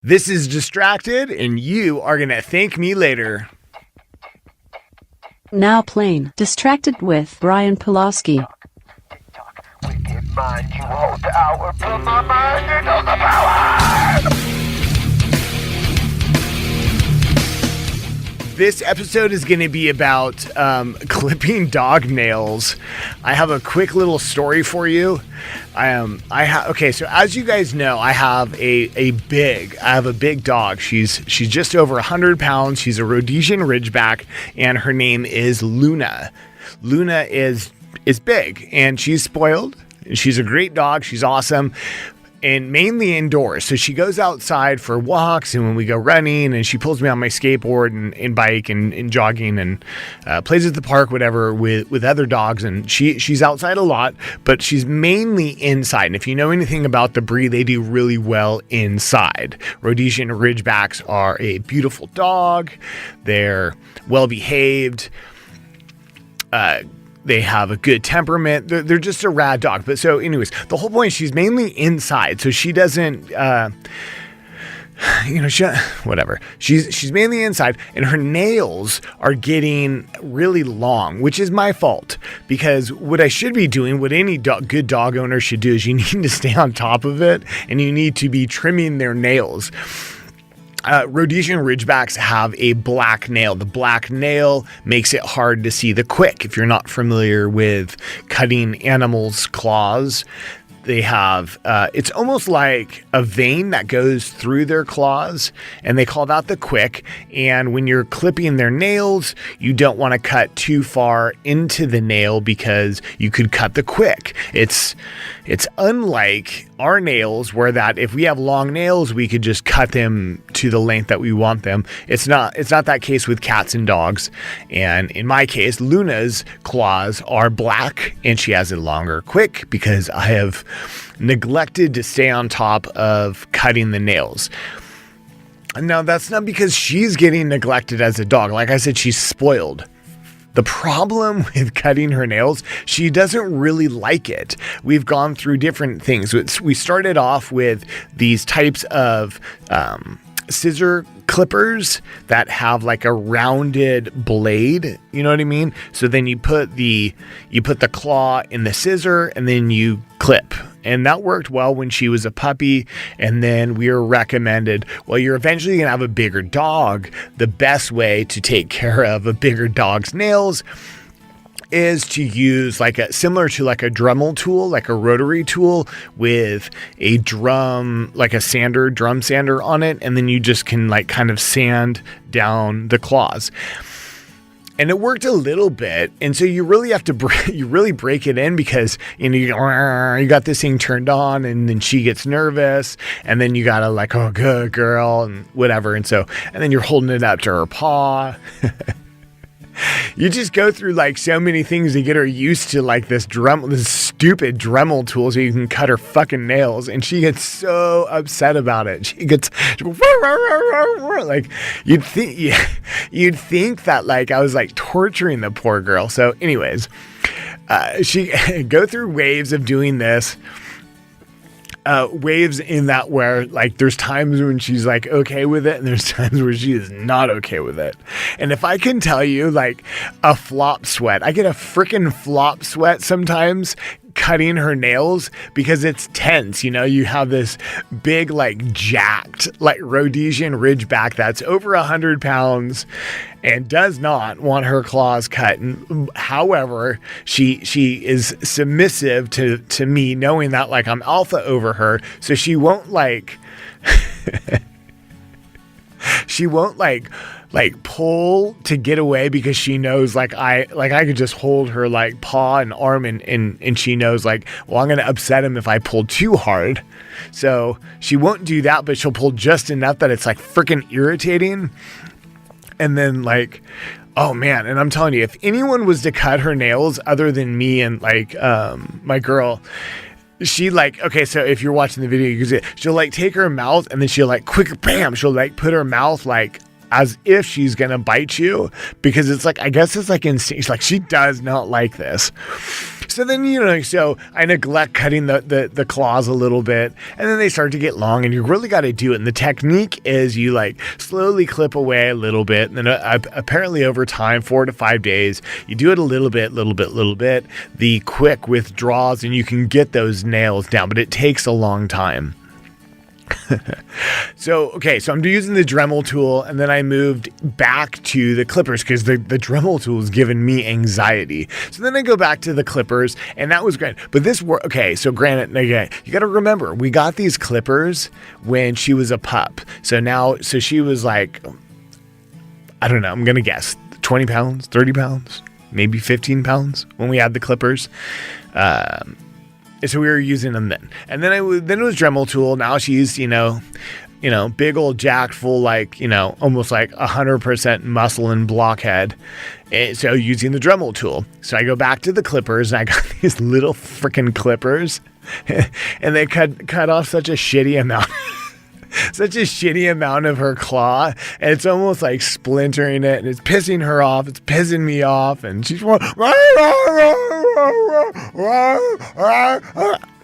This is Distracted, and you are going to thank me later. Now playing Distracted with Brian Pulaski. Wicked mind, you hold power, put my mind into the power! This episode is going to be about clipping dog nails. I have a quick little story for you. So as you guys know, I have a big dog. She's just over 100 pounds. She's a Rhodesian Ridgeback, and her name is Luna. Luna is big, and she's spoiled. She's a great dog. She's awesome. And mainly indoors. So she goes outside for walks, and when we go running, and she pulls me on my skateboard and bike and jogging and plays at the park, whatever, with other dogs. And she's outside a lot, but she's mainly inside. And if you know anything about the breed, they do really well inside. Rhodesian Ridgebacks are a beautiful dog. They're well behaved. They have a good temperament. They're just a rad dog. But so anyways, the whole point is she's mainly inside. So she doesn't, whatever. She's mainly inside, and her nails are getting really long, which is my fault, because what I should be doing, what any good dog owner should do, is you need to stay on top of it, and you need to be trimming their nails. Rhodesian Ridgebacks have a black nail. The black nail makes it hard to see the quick. If you're not familiar with cutting animals' claws, they have, it's almost like a vein that goes through their claws, and they call that the quick. And when you're clipping their nails, you don't want to cut too far into the nail because you could cut the quick. It's unlike our nails, where that if we have long nails, we could just cut them to the length that we want them. It's not that case with cats and dogs. And in my case, Luna's claws are black, and she has a longer quick because I have neglected to stay on top of cutting the nails. Now, that's not because she's getting neglected as a dog. Like I said, she's spoiled. The problem with cutting her nails, she doesn't really like it. We've gone through different things. We started off with these types of scissor clippers that have like a rounded blade, you know what I mean? So then you put the claw in the scissor, and then you clip. And that worked well when she was a puppy. And then we were recommended, well, you're eventually going to have a bigger dog. The best way to take care of a bigger dog's nails is to use similar to a Dremel tool, like a rotary tool with a drum, like a drum sander on it. And then you just can kind of sand down the claws. And it worked a little bit. And so you really have to break it in, because you got this thing turned on, and then she gets nervous, and then you gotta oh, good girl, and whatever. And then you're holding it up to her paw. You just go through so many things to get her used to this stupid Dremel tool so you can cut her fucking nails, and she gets so upset about it. She goes you'd think that I was torturing the poor girl. So anyways, she go through waves of doing this. Waves in that where there's times when she's okay with it, and there's times where she is not okay with it. And if I can tell you a flop sweat, I get a freaking flop sweat sometimes cutting her nails, because it's tense. You have this big jacked Rhodesian Ridgeback that's over 100 pounds and does not want her claws cut. And however, she is submissive to me, knowing that I'm alpha over her, so she won't she won't pull to get away, because she knows I could just hold her paw and arm, and she knows well, I'm going to upset him if I pull too hard. So she won't do that, but she'll pull just enough that it's freaking irritating. And then oh man, and I'm telling you, if anyone was to cut her nails other than me and my girl, she okay, so if you're watching the video, you can see it. She'll take her mouth, and then she'll quick bam, she'll put her mouth as if she's gonna bite you, because it's I guess it's instinct. She does not like this. So then, so I neglect cutting the claws a little bit, and then they start to get long, and you really got to do it. And the technique is you like slowly clip away a little bit, and then apparently over time, 4 to 5 days, you do it a little bit. The quick withdraws, and you can get those nails down, but it takes a long time. So I'm using the Dremel tool, and then I moved back to the clippers because the Dremel tool is giving me anxiety. So then I go back to the clippers, and that was great. But so granted, again, you got to remember, we got these clippers when she was a pup. So she was like, I don't know, I'm going to guess 20 pounds, 30 pounds, maybe 15 pounds when we had the clippers. So we were using them then. And then it was Dremel tool. Now she's, big old jacked full, almost like 100% muscle and blockhead. So using the Dremel tool. So I go back to the clippers, and I got these little freaking clippers, and they cut off such a shitty amount of her claw, and it's almost like splintering it, and it's pissing her off. It's pissing me off, and she's going,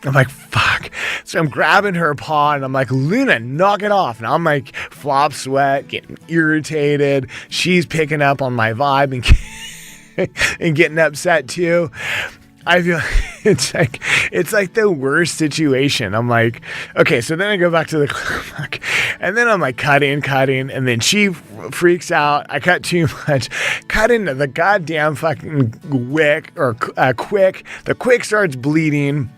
I'm like, fuck. So I'm grabbing her paw, and I'm like, Luna, knock it off. And I'm like, flop sweat, getting irritated. She's picking up on my vibe and getting upset too. I feel it's like the worst situation. I'm like, okay, so then I go back to the and then I'm like cutting, and then she freaks out. I cut too much, cut into the goddamn fucking quick. The quick starts bleeding.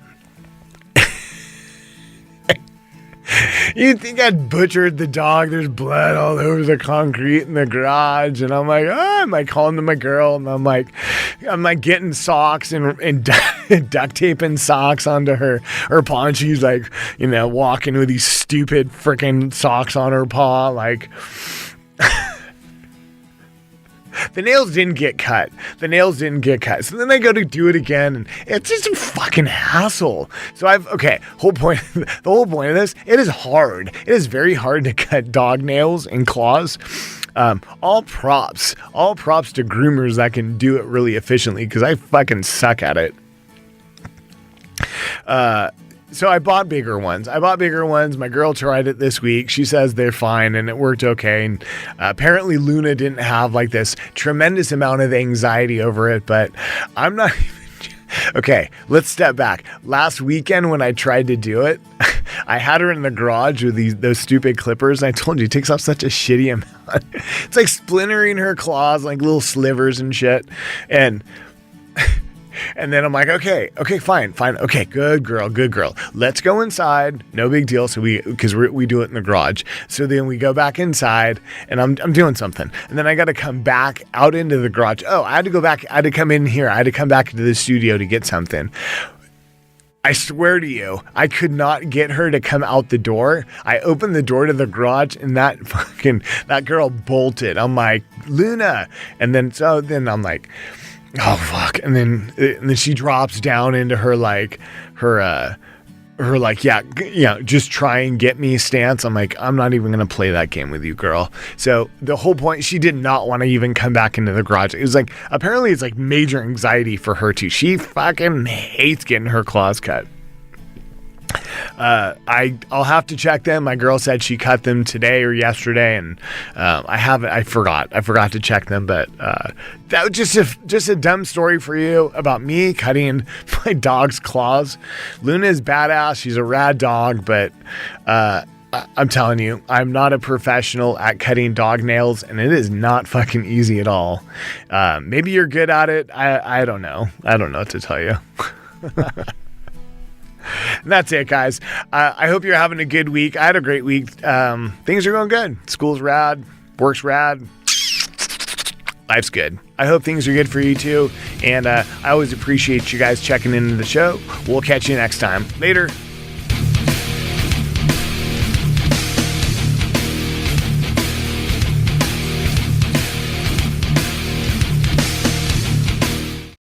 You'd think I'd butchered the dog. There's blood all over the concrete in the garage, and I'm like, I'm like calling to my girl, and I'm like getting socks and duct taping socks onto her paw, and she's like, walking with these stupid freaking socks on her paw, like. The nails didn't get cut. So then I go to do it again, and it's just a fucking hassle. So the whole point of this, it is hard. It is very hard to cut dog nails and claws. All props to groomers that can do it really efficiently, because I fucking suck at it. So I bought bigger ones. My girl tried it this week. She says they're fine, and it worked okay. And apparently Luna didn't have like this tremendous amount of anxiety over it, but I'm not even... Okay, let's step back. Last weekend when I tried to do it, I had her in the garage with those stupid clippers, and I told you it takes off such a shitty amount. It's like splintering her claws, like little slivers and shit. And then I'm like, okay, fine. Okay, good girl. Let's go inside. No big deal. So because we do it in the garage. So then we go back inside, and I'm doing something. And then I got to come back out into the garage. Oh, I had to come in here. I had to come back to the studio to get something. I swear to you, I could not get her to come out the door. I opened the door to the garage, and that girl bolted. I'm like, Luna. And then I'm like, oh fuck. And then she drops down into her just try and get me stance. I'm like, I'm not even gonna play that game with you, girl. So the whole point, she did not want to even come back into the garage. It was like, apparently it's like major anxiety for her too. She fucking hates getting her claws cut. I'll have to check them. My girl said she cut them today or yesterday, and I forgot to check them, but that was just a dumb story for you about me cutting my dog's claws. Luna is badass. She's a rad dog, but I'm telling you, I'm not a professional at cutting dog nails, and it is not fucking easy at all. Maybe you're good at it. I don't know. I don't know what to tell you. And that's it, guys. I hope you're having a good week. I had a great week. Things are going good. School's rad. Work's rad. Life's good. I hope things are good for you too. And I always appreciate you guys checking into the show. We'll catch you next time. Later.